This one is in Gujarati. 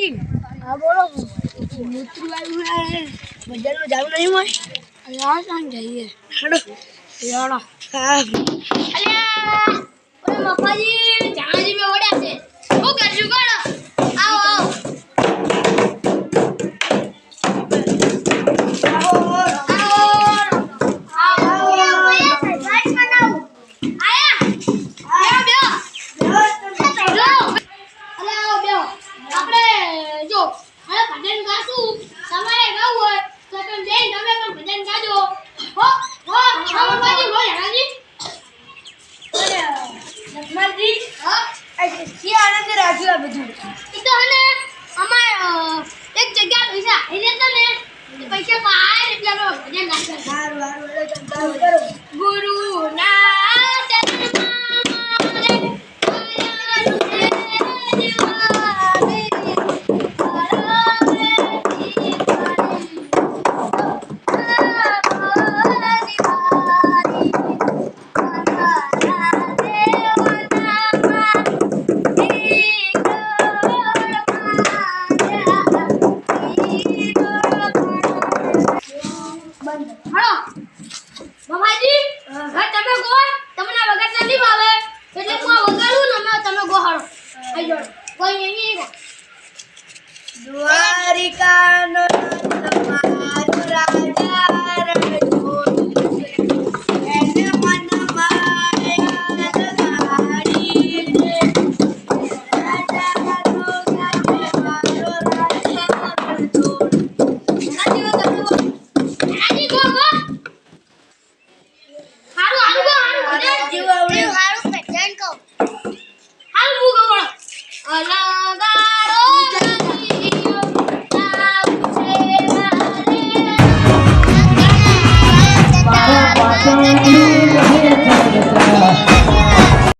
બાપાજી હા બોલો મૂત્ર આવ્યું બજારમાં જાવ નહીં હોય યાર કાં જઈએ હેડો યાડો હા અલ્યા ઓરે બાપાજી જાજી મે ઓડ્યા છે હું કરશું કોણ આવો દ્વારિકા